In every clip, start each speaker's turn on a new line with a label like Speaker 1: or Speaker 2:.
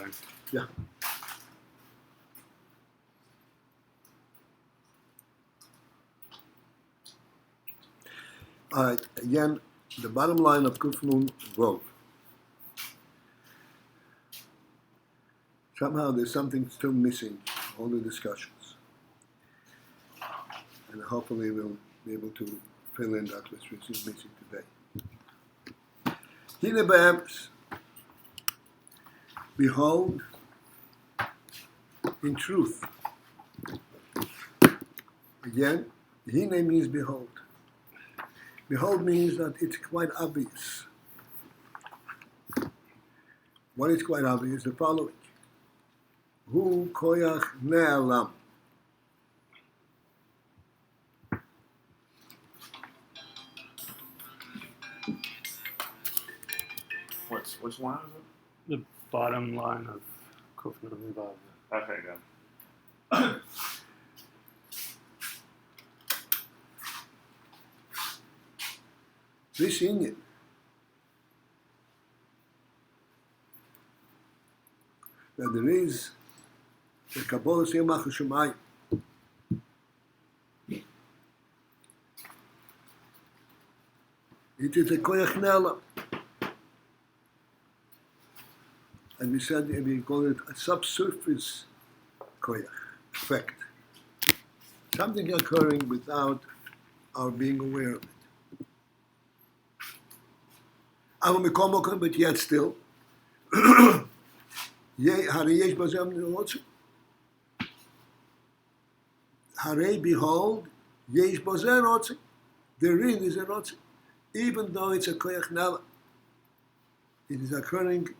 Speaker 1: line.
Speaker 2: Yeah. All right, again, the bottom line of Kuf Nun Vov. Somehow there's something still missing, all the discussions. And hopefully we'll be able to fill in that which is missing today. Hine be'emes, behold, in truth. Again, Hine means behold. Behold means that it's quite obvious. What is quite obvious? The following. Hu koyach ne'alam.
Speaker 3: Which line is it?
Speaker 1: The bottom line of Kuf Nun Vav.
Speaker 3: Okay, good.
Speaker 2: This Inyan, that there is the Kabbalah Siyamach Shemayim. It is a koyach ne'alam. And we said we call it a subsurface koyach effect. Something occurring without our being aware of it. But yet still, Hare, behold, yesh bozer rotzi. Therein is a rotzi. Even though it's a koyach nala, it is occurring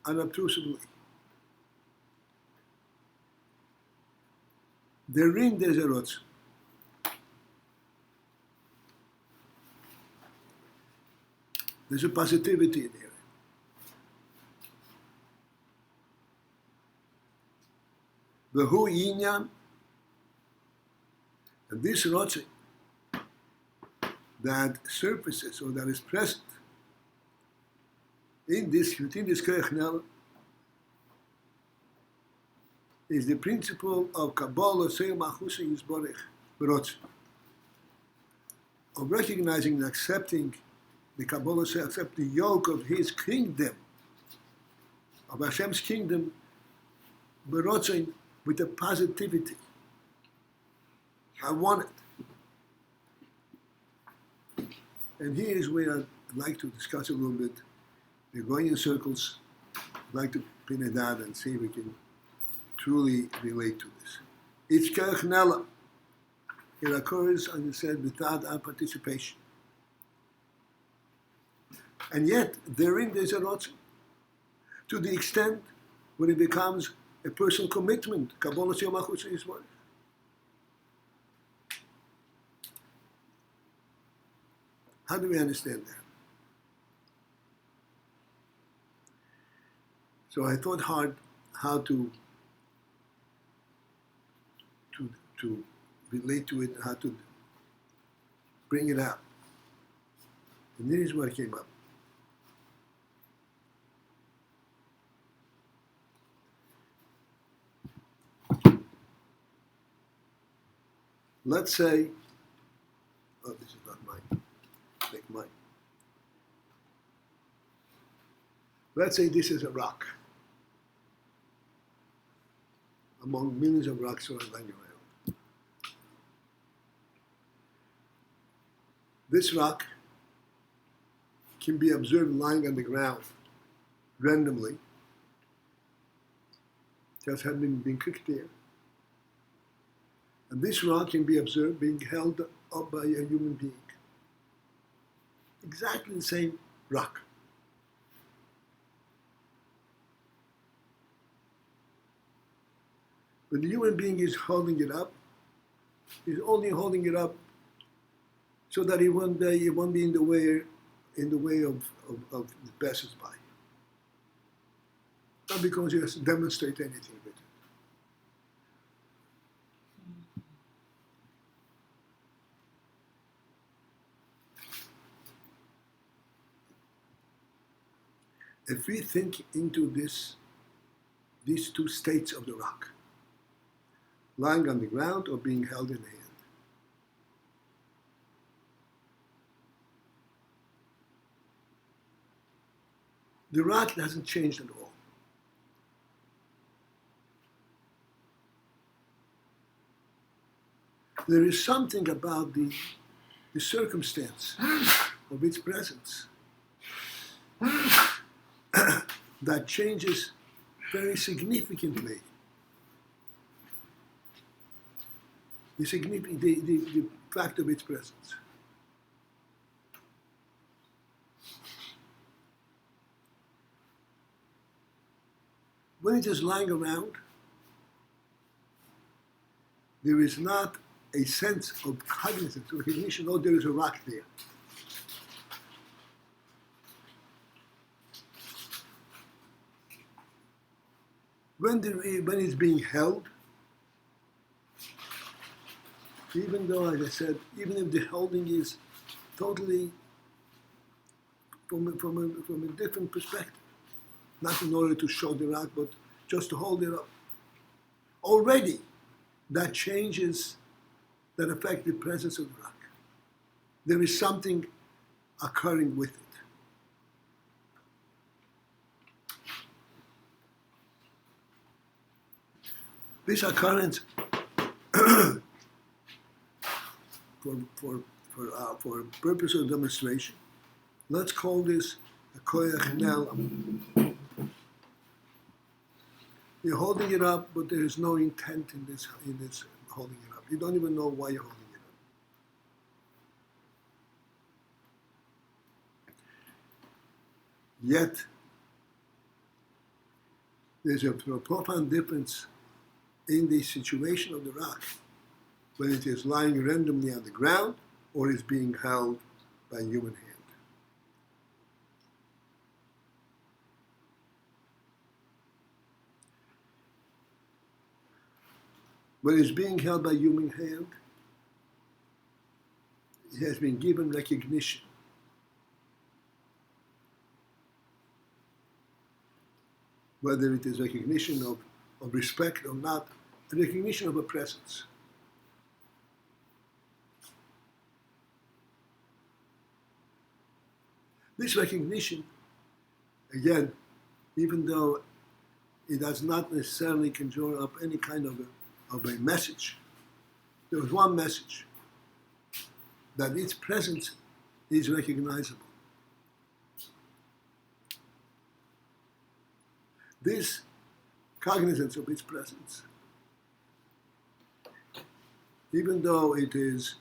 Speaker 2: unobtrusively. Therein there's a rotzi. There's a positivity there. V'hu inyan, and this rotzi that surfaces or that is present within this koyach nala is the principle of Kabbalah Seyam Achusa Yisborech B'rotzi, of recognizing and accepting the Kabbalah says, accept the yoke of his kingdom, of Hashem's kingdom, b'rotzin, with a positivity. I want it. And here is where I'd like to discuss a little bit. We're going in circles. I'd like to pin it out and see if we can truly relate to this. It's koyach nala. It occurs, as I said, without our participation. And yet, therein there's a rotzi. To the extent when it becomes a personal commitment. Kabbalah Siyam Achusa Yisborech. How do we understand that? So I thought hard how to relate to it, how to bring it out. And this is what came up. Let's say, oh, this is not mine. Take mine. Let's say this is a rock among millions of rocks lying around. This rock can be observed lying on the ground randomly, just having been kicked there. And this rock can be observed being held up by a human being. Exactly the same rock. But the human being is holding it up. He's only holding it up so that it won't be in the way of the passers-by. Not because he has to demonstrate anything with it. If we think into this these two states of the rock, lying on the ground or being held in the hand. The rock hasn't changed at all. There is something about the circumstance of its presence that changes very significantly the fact of its presence. When it is lying around, there is not a sense of cognizance, recognition, oh, there is a rock there. When it's being held, even though, as I said, even if the holding is totally from a different perspective, not in order to show the rock, but just to hold it up, already that changes, that affect the presence of the rock. There is something occurring with it. This occurrence, for purpose of demonstration, let's call this a koyach ne'elam. You're holding it up, but there is no intent in this holding it up. You don't even know why you're holding it up. Yet, there's a profound difference in the situation of the rock when it is lying randomly on the ground or is being held by a human hand. When it's being held by human hand, it has been given recognition. Whether it is recognition of respect or not, a recognition of a presence. This recognition, again, even though it does not necessarily conjure up any kind of a message, there is one message, that its presence is recognizable. This cognizance of its presence, even though it is,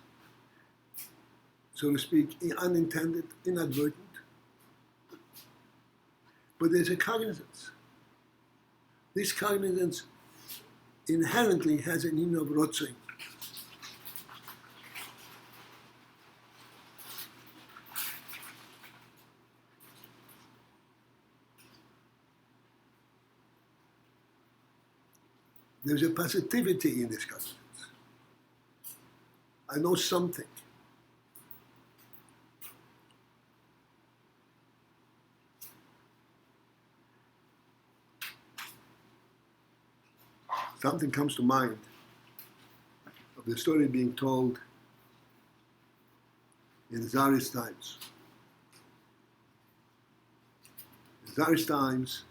Speaker 2: so to speak, unintended, inadvertent, but there's a cognizance. This cognizance inherently has an in of rotzein. There's a positivity in this cognizance. I know something. Something comes to mind of the story being told in Tsarist times. In Tsarist times,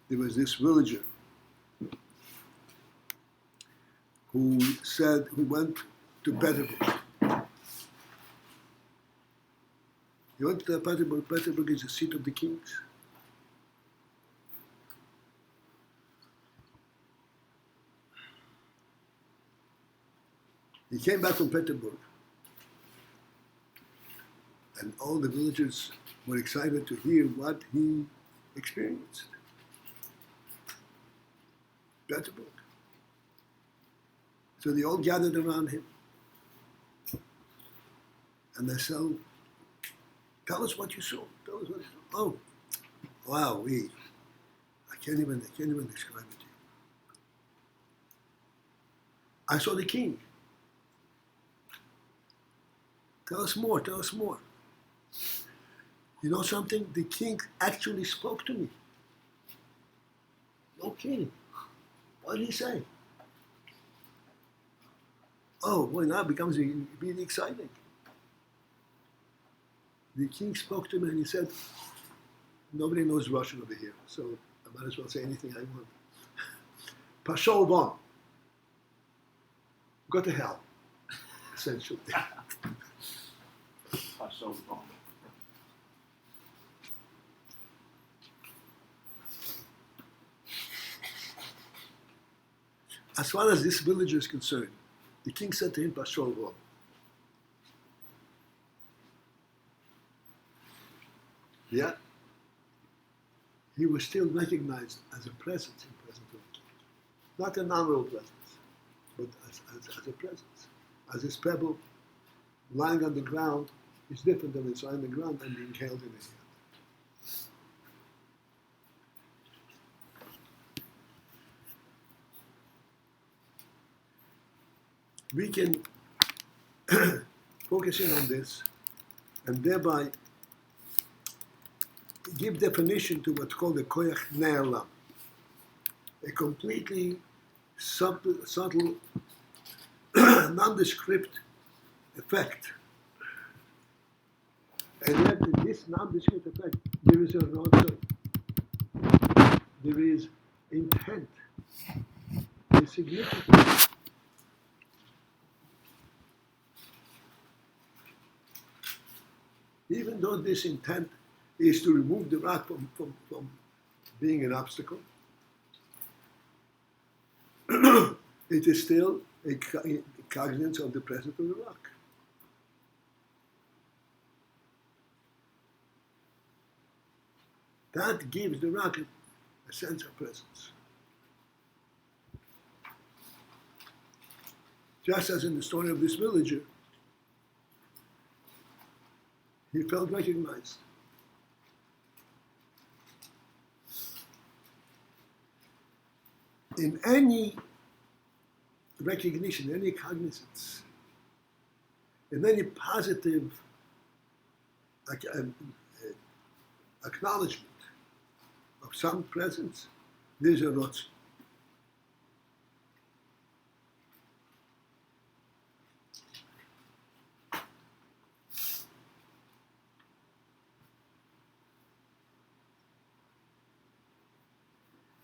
Speaker 2: there was this villager who went to Petersburg. He went to Petersburg. Petersburg is the seat of the kings. He came back from Petersburg, and all the villagers were excited to hear what he experienced. Petersburg. So they all gathered around him, and they said, "Tell us what you saw. Tell us what you saw." Oh, wow, I can't even describe it to you. I saw the king. Tell us more, tell us more. You know something? The king actually spoke to me. No kidding. What did he say? Oh, well, now it becomes really exciting. The king spoke to him and he said, nobody knows Russian over here, so I might as well say anything I want. Pashol von. Go to hell, essentially.
Speaker 3: So wrong.
Speaker 2: As far as this villager is concerned, the king said to him, Pashol von. Yeah? He was still recognized as a presence in presence of the king. Not a nominal presence, but as a presence. As this pebble lying on the ground is different than it's on the ground and being held in his hand. We can focus in on this and thereby give definition to what's called a koyach ne'elam, a completely subtle, nondescript effect. And yet in this nondescript effect, there is a rotzon, there is intent, there is significance. Even though this intent is to remove the rock from being an obstacle, it is still a cognizance of the presence of the rock. That gives the rock a sense of presence. Just as in the story of this villager, he felt recognized. In any recognition, any cognizance, in any positive acknowledgement of some presence, there's a rotzon.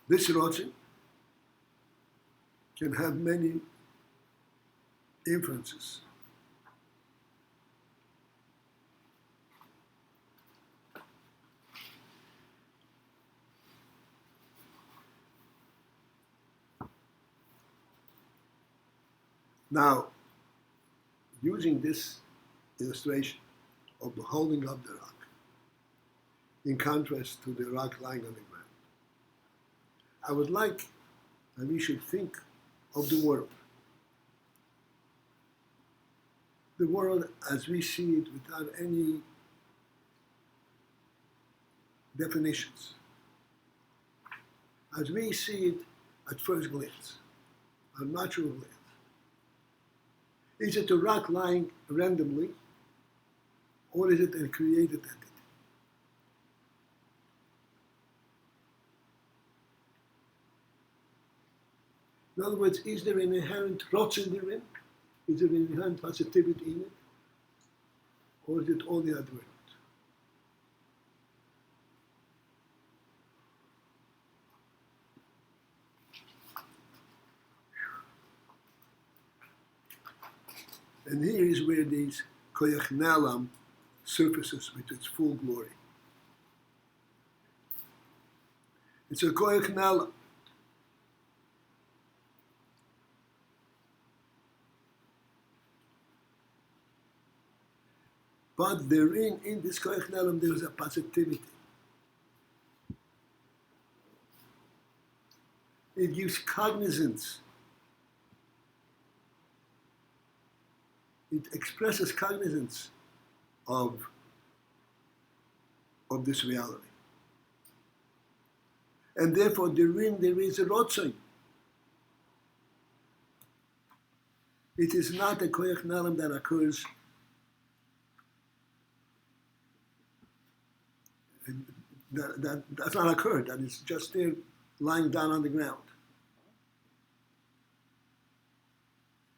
Speaker 2: This rotzon can have many inferences. Now, using this illustration of the holding up the rock, in contrast to the rock lying on the ground, I would like that we should think of the world. The world as we see it without any definitions. As we see it at first glance, at natural glance. Is it a rock lying randomly, or is it a created entity? In other words, is there an inherent rotzon therein? Is there an inherent positivity in it? Or is it all the other way around? And here is where these koyach ne'elam surfaces with its full glory. It's a koyach ne'elam. But therein, in this koyach ne'elam, there is a positivity. It gives cognizance. It expresses cognizance of this reality. And therefore, therein there is a rotzon. It is not a koyach ne'elam that occurs that's not occurred, that is just there lying down on the ground.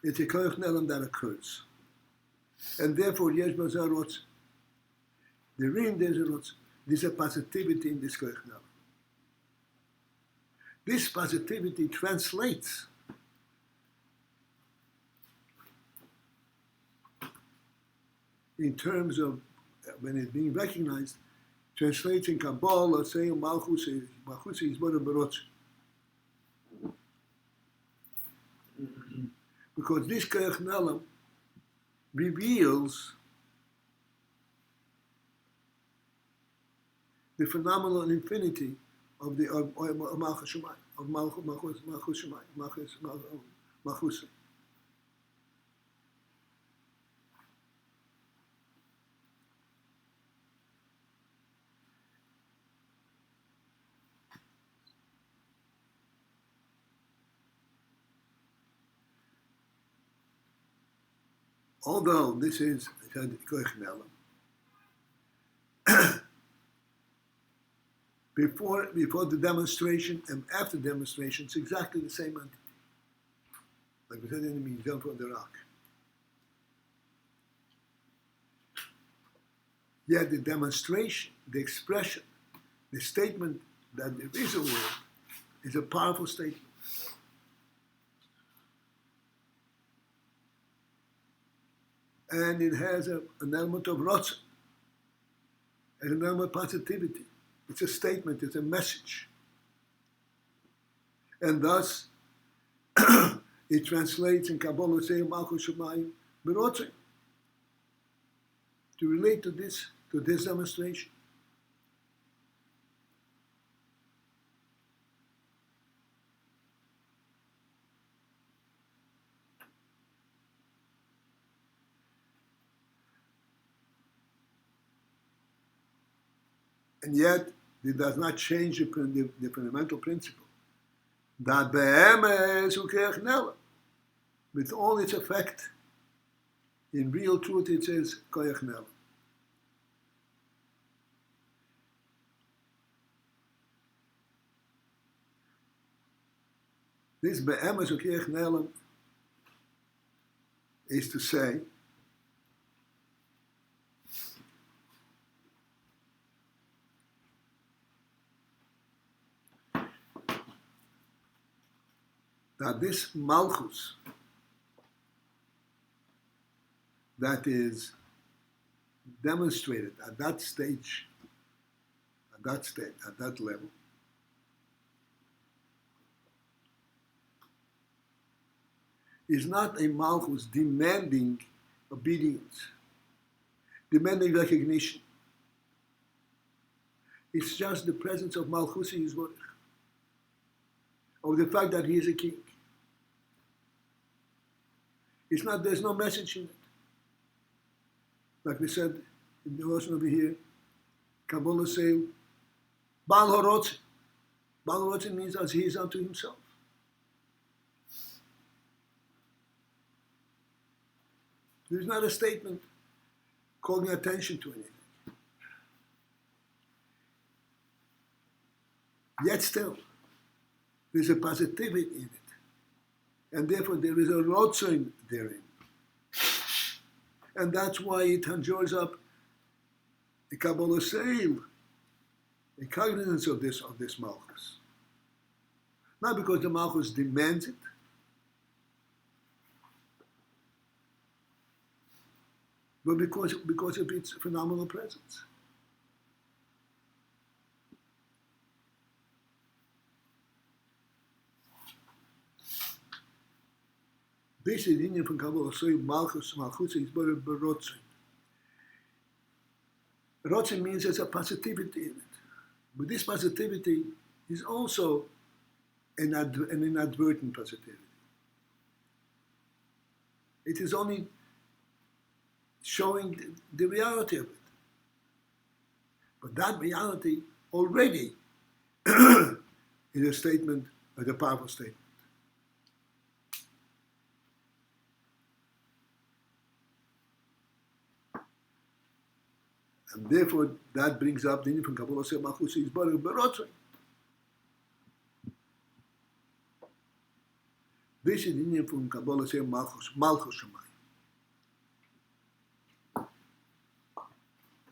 Speaker 2: It's a koyach nelam that occurs. And therefore, yesh bazarot, the rim there's a positivity in this koyach nelam. This positivity translates in terms of, when it's being recognized, translates in Kabbalah, saying Malchus is what a barot. Because this Koyach Nelam reveals the phenomenal infinity of the Malchus Shemayim, of Malchus Shemayim, Malchus. Although this is Koyach Nelam, before the demonstration and after demonstration, it's exactly the same entity. Like we said in the Museum for the Rock. Yet the demonstration, the expression, the statement that there is a world is a powerful statement. And it has an element of rotzah, and an element of positivity. It's a statement, it's a message. And thus, it translates in Kabbalah saying Malchus Shemayim Berotzeh, to relate to this demonstration. And yet, it does not change the fundamental principle that be'emes hu koyach nelam, with all its effect, in real truth it says koyach nelam. This be'emes hu koyach nelam is to say that this Malchus that is demonstrated at that stage, at that level, is not a Malchus demanding obedience, demanding recognition. It's just the presence of Malchus in his work, of the fact that he is a king. It's not, there's no message in it. Like we said in the lesson over here, Kabbalah say, Baal Horotze. Baal Horotze means as he is unto himself. There's not a statement calling attention to anything. Yet still, there's a positivity in it. And therefore there is a rotzain therein. And that's why it conjures up the Kabbalah Seil, the cognizance of this Malchus. Not because the Malchus demands it, but because of its phenomenal presence. This is the Indian from Kabbalah. So Malchus is Berotzin. Rotzin means there's a positivity in it. But this positivity is also an inadvertent positivity. It is only showing the reality of it. But that reality already is a statement, a powerful statement. And therefore, that brings up the from Kabbalah say Malchus is Berotzin. This is the Indian from Kabbalah say Malchus Shamayim.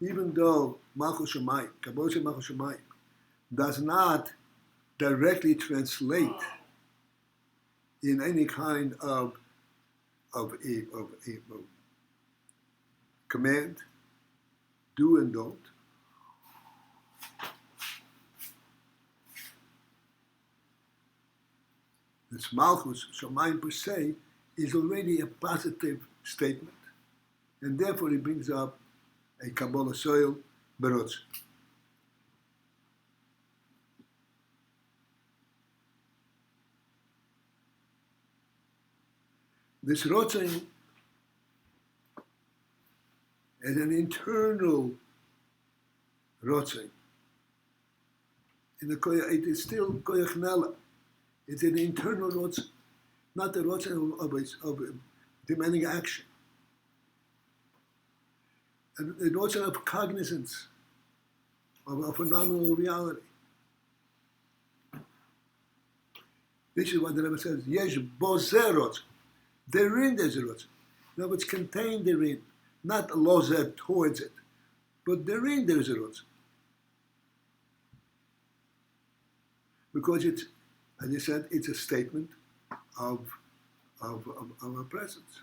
Speaker 2: Even though Malchus Shamayim, Kabbalah say Malchus Shamayim, does not directly translate in any kind of command, do and don't. This Malchus Shamayim per se is already a positive statement, and therefore it brings up a Kabbalah soil berotz. This rotzin is an internal rotzin. In the koyach, it is still koyach nala. It's an internal rotzin, not a rotzin of demanding action. A rotzin of cognizance of a phenomenal reality. This is what the Rebbe says. Yesh bozer rotzin. Therein there's a rotzin. Now it's contained therein, not lozer towards it, but therein there's a rotzin. Because it's, as I said, it's a statement of a presence.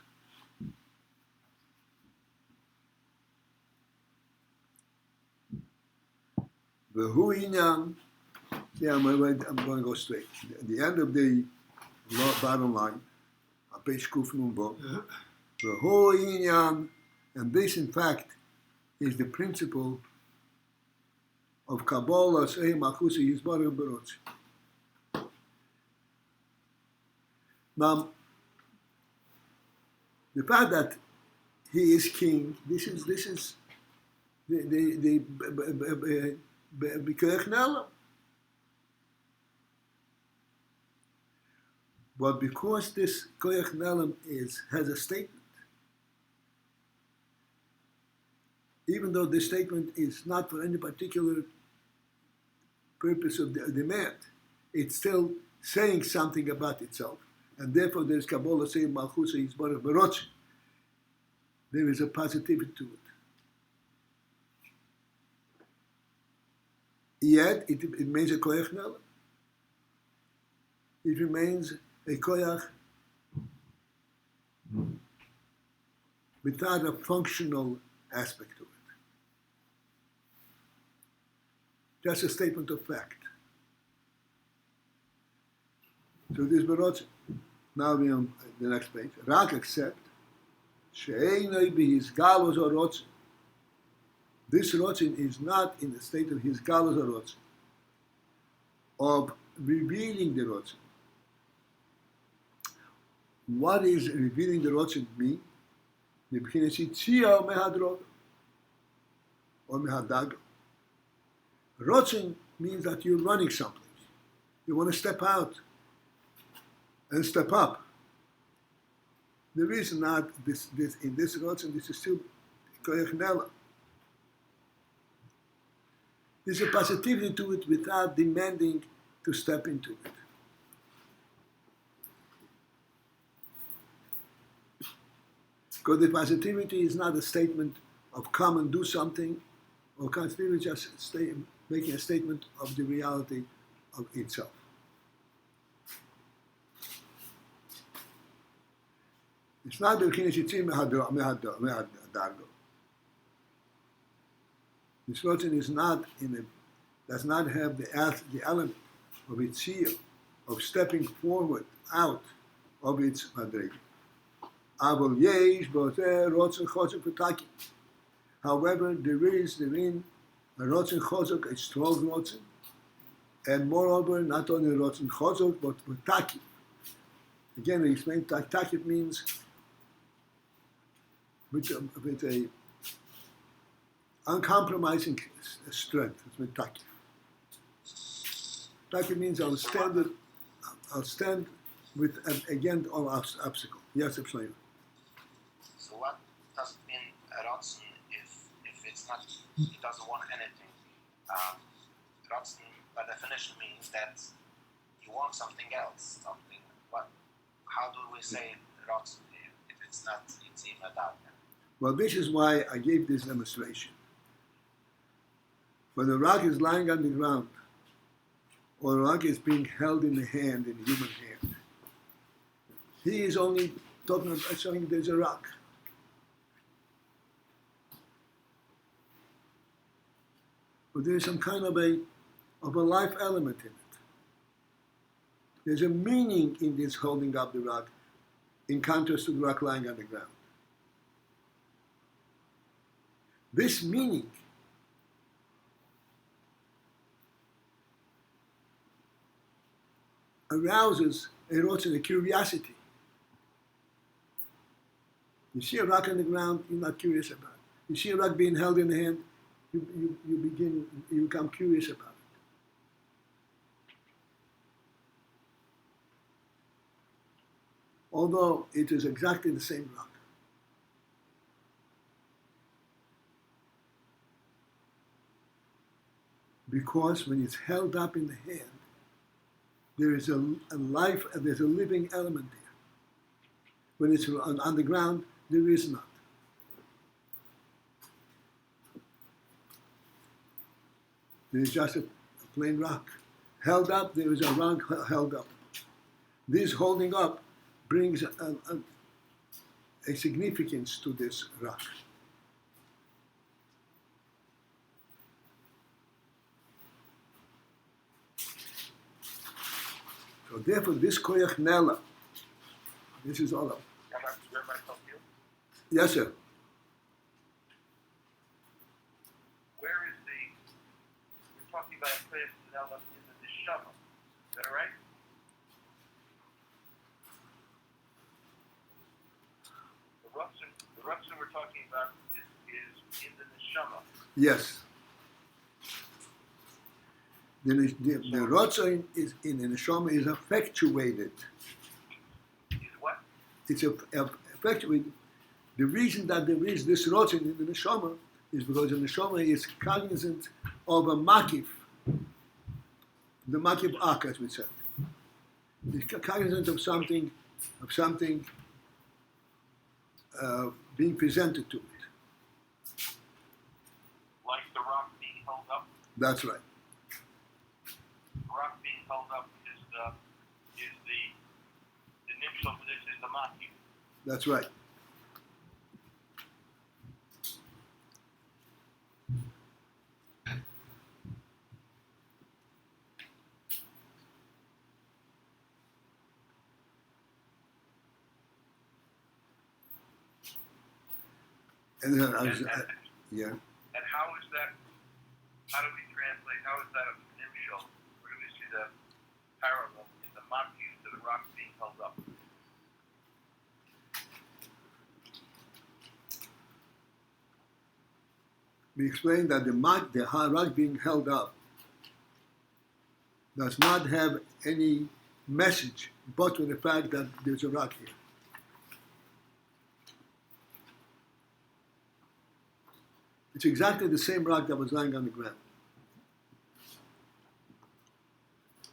Speaker 2: V'hu inyan. Yeah, I'm going to go straight. At the end of the bottom line, page Kuf Nun Bo, V'hu inyan, and this in fact is the principle of Kabbalah Sei Malchus Yisbarach Berotz. Now, the fact that he is king, this is the B'kerech Nela. But because this Koyach Nelam has a statement, even though this statement is not for any particular purpose of the demand, it's still saying something about itself. And therefore there's Kabbalah saying Malchus Yisbarach Berotz. There is a positivity to it. Yet it remains a Koyach Nelam. It remains a koyach without a functional aspect to it. Just a statement of fact. So this berotz. Now we're on the next page. Rak except she'einoi b'his galus or rotzin. This rotzin is not in the state of his galus or rotzin, of revealing the rotzin. What is revealing the rotzin mean? The b'chinas yitzia or mehadrog or mehadago. Rotzin means that you're running someplace. You want to step out and step up. There is not this in this rotzin. This is still koyach nela. There's a positivity to it without demanding to step into it. Because the positivity is not a statement of come and do something, or positivity is just making a statement of the reality of itself. It's not the b'chinas yitzia mehadago. This rotzin is not does not have the element of yitzia, of stepping forward out of its madrega. However, there is therein a rotzin chozok, a strong rotzin, and moreover, not only rotzin chozok, but takif. Again, I explained takif means with a uncompromising strength. It's with takif. Takif means I'll stand with against all obstacle. Yes, Shlomo.
Speaker 4: So what does it mean rotzen if it's not, it doesn't want anything? Rotzen by definition means that you want something else, something. What? how do we say rots if it's not in Adad?
Speaker 2: Well, this is why I gave this demonstration. When the rock is lying on the ground, or the rock is being held in the hand, in the human hand, he is only talking about showing there's a rock. But there's some kind of a life element in it. There's a meaning in this holding up the rock, in contrast to the rock lying on the ground. This meaning arouses a curiosity. You see a rock on the ground, you're not curious about it. You see a rock being held in the hand, you become curious about it. Although it is exactly the same rock. Because when it's held up in the hand, there is a life, there's a living element there. When it's on the ground, there is not. There is just a plain rock. Held up, there is a rock held up. This holding up brings a significance to this rock. So therefore, this koyach nela, this is all of it. Yes, sir.
Speaker 5: Where is we're talking about koyach nela in the neshama, is that right? The ruxin we're talking about is in the neshama.
Speaker 2: Yes. The rotzon is in the neshama is effectuated.
Speaker 5: Is what?
Speaker 2: It's effectuated. The reason that there is this rotzon in the neshama is because the neshama is cognizant of a makif, the makif ak, as we said. It's cognizant of something being presented to it.
Speaker 5: Like the rock being held up?
Speaker 2: That's right.
Speaker 5: The rock being held up is the nimshal for this is the maki.
Speaker 2: That's right. And then yeah.
Speaker 5: And how is that? How do we translate? How is that a nimshal? Where do we see the parallel in the maki to the rock being held up?
Speaker 2: We explained that the rock being held up does not have any message but with the fact that there's a rock here. It's exactly the same rock that was lying on the ground.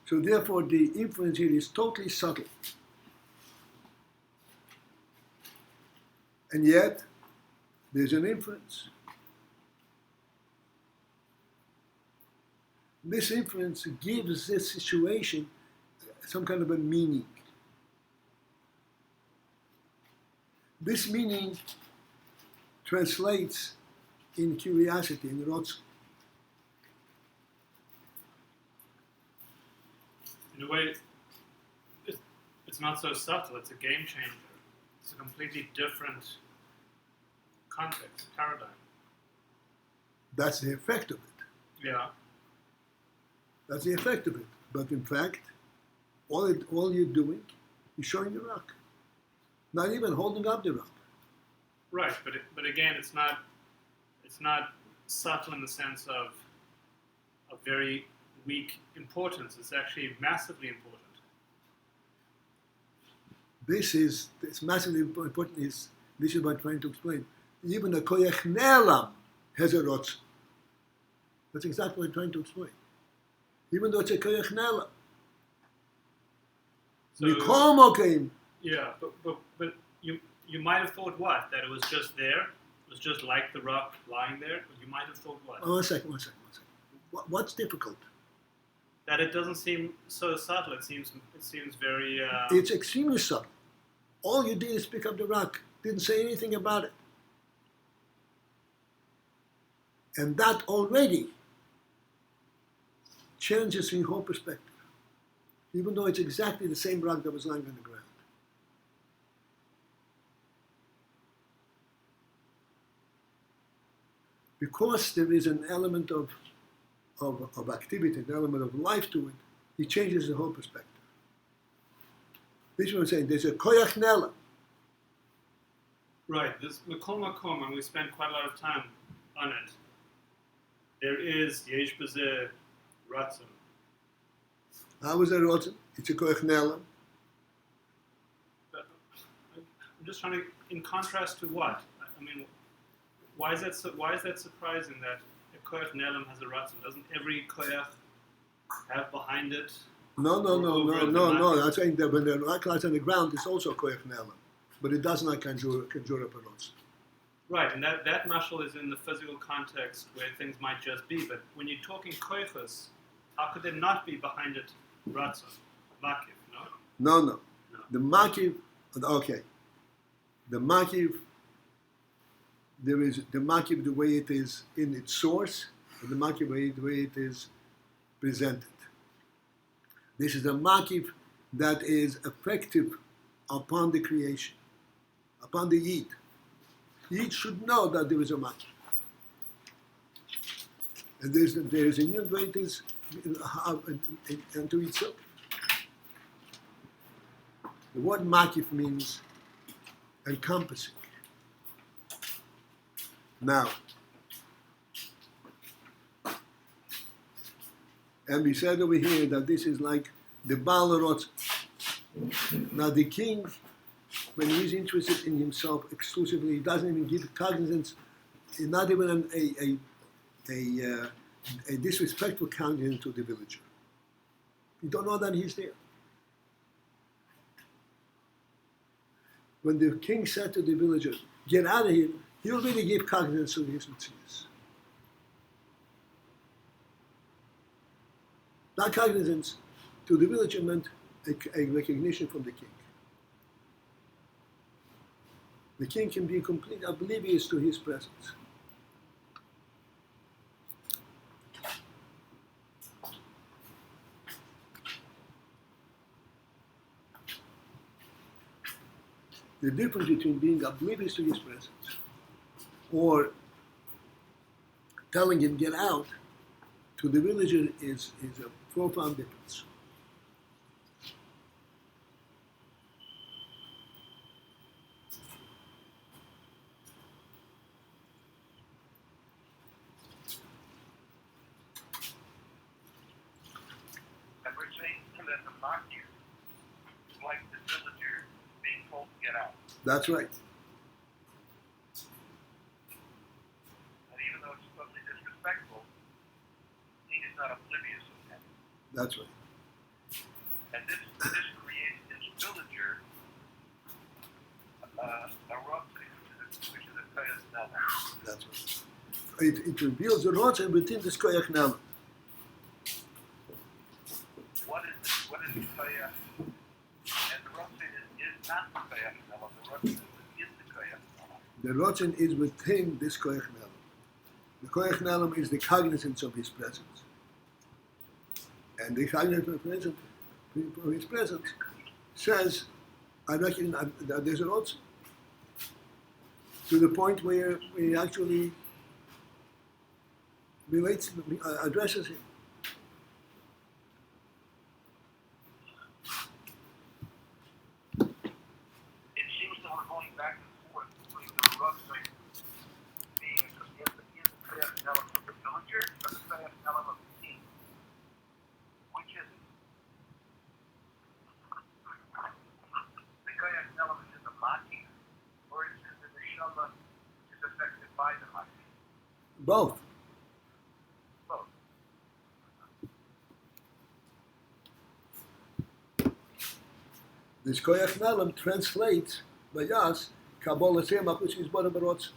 Speaker 2: So therefore, the influence here is totally subtle. And yet, there's an influence. This influence gives this situation some kind of a meaning. This meaning translates in curiosity, in rotzon.
Speaker 1: In a way, it's not so subtle, it's a game changer. It's a completely different context, paradigm.
Speaker 2: That's the effect of it.
Speaker 1: Yeah.
Speaker 2: That's the effect of it. But in fact, all you're doing is showing the rock. Not even holding up the rock.
Speaker 1: Right, but again, it's not subtle in the sense of very weak importance. It's actually massively important.
Speaker 2: This massively important this is what I'm trying to explain. Even the koyach ne'elam has a rotzon. That's exactly what I'm trying to explain. Even though it's a koyach ne'elam.
Speaker 1: So,
Speaker 2: Mikol mokem,
Speaker 1: Yeah, but you might have thought what? That it was just there? It was just like the rock lying there? You might have thought what?
Speaker 2: One second. What's difficult?
Speaker 1: That it doesn't seem so subtle. It seems very.
Speaker 2: It's extremely subtle. All you did is pick up the rock. Didn't say anything about it. And that already changes your whole perspective. Even though it's exactly the same rock that was lying on the ground. Because there is an element of activity, an element of life to it, it changes the whole perspective. This is what I'm saying. There's a koyach nela.
Speaker 1: Right. This Mikol Makom, and we spent quite a lot of time on it. There is yesh b'zeh ratzon.
Speaker 2: How was that rotzen? It's a koyach nela.
Speaker 1: I'm just trying to, in contrast to what? I mean, why is that surprising that a koyach nelam has a ratzon? Doesn't every koyach have behind it?
Speaker 2: No. I'm saying that when the rock lies on the ground, it's also koyach nela, but it does not conjure up a ratzon.
Speaker 1: Right, and that mashal is in the physical context where things might just be. But when you're talking koyachos, how could there not be behind it ratzon, makif?
Speaker 2: No. The makif. Okay. The makif. There is the makif the way it is in its source, and the makif the way it is presented. This is a makif that is effective upon the creation, upon the Yid. Yid should know that there is a makif. And there is a new way it is unto itself. The word makif means encompassing. Now, and we said over here that this is like the Baal Rotz. Now the king, when he's interested in himself exclusively, he doesn't even give cognizance, not even a disrespectful countenance to the villager. You don't know that he's there. When the king said to the villager, "Get out of here," he already gave cognizance to his mitzvahs. That cognizance to the villager meant a recognition from the king. The king can be completely oblivious to his presence. The difference between being oblivious to his presence or telling him get out to the villager is a profound difference.
Speaker 5: And we're saying that the makir is like the villager being told to get out.
Speaker 2: That's right.
Speaker 5: And even though it's totally disrespectful, he is not oblivious of that.
Speaker 2: That's right.
Speaker 5: And this creates in the villager a rough thing, which is a koyach nela.
Speaker 2: That's right. It reveals the rots and within this koyach nela.
Speaker 5: What is the koyach? And the rough thing is not the koyach nela. The rough thing is the koyach nela.
Speaker 2: The rotzen is within this koyach nela. The koyach nela is the cognizance of his presence. And the cognizance of his presence says, I reckon that there's a rotzen. To the point where he actually relates, addresses him.
Speaker 5: It seems that we're going back and forth between the rough thing being in the koyach nela of the villager or the koyach nela of the king. Which is it? The koyach nela is in the makir, or is it the neshama which is affected by the makir?
Speaker 2: Both.
Speaker 5: Both.
Speaker 2: This koyach nalam translates by us Kabbalah Tzemach, which is Bara Barotz.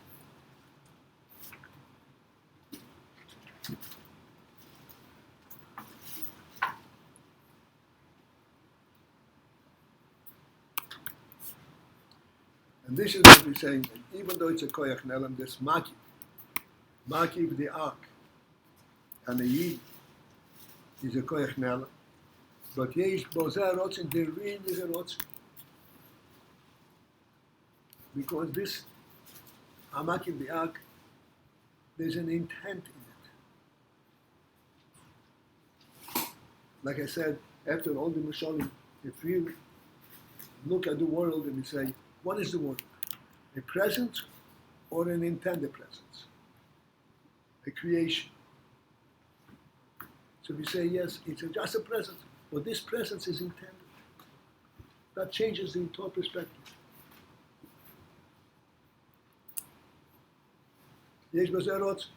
Speaker 2: And this is what we're saying. Even though it's a koyach nalam, this makiv the ark, and the yid is a koyach nalam. But yesh bozeh rotzin, there really is a rotzin. Because this Amakim the Ark, there's an intent in it. Like I said, after all the Mashalim, if we look at the world and we say, what is the world? A present or an intended presence? A creation. So we say, yes, it's just a present, but this presence is intended. That changes the entire perspective. יש בזה רוץ